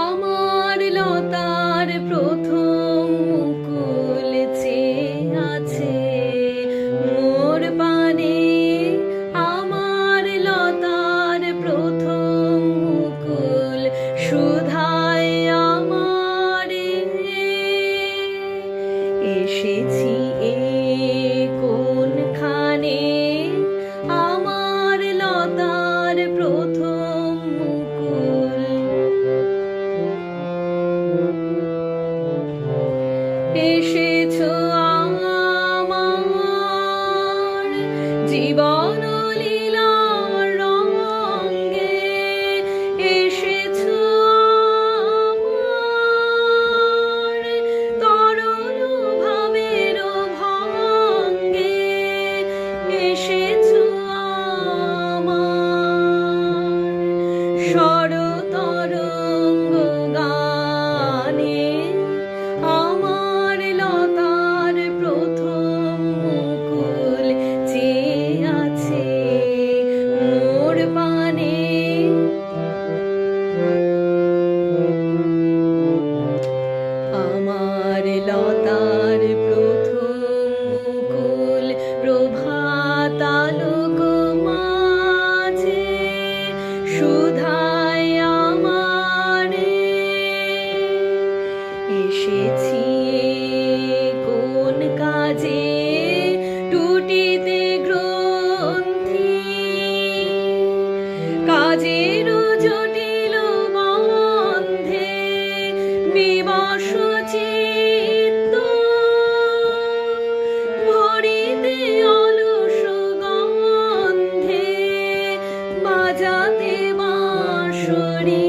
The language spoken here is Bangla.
আমার লতার প্রথম মুকুল চেয়ে আছে মোর পানে। আমার লতার প্রথম মুকুল সুধায় আমারে। এসেছি এ কোনখানে আমার লতার প্রথম মুকুল। এসেছো আমার জীবন লীলার রঙে। এসেছো আমার তরল ভাবের ভঙ্গে। এসেছো আমার স্বরতরঙ্গ গানে। আমার লতার প্রথম মুকুল চেয়ে আছে মোর পানে। আমার লতার প্রথম মুকুল প্রভাত আলোক মাঝে সুধায় আমারে। এসেছি কোন কাজে টুটিতে গ্রন্থি। কাজের জটিল বন্ধে বিবশ চিত্ত। ভরিতে অলস গন্ধে বাজাতে বাঁশরি।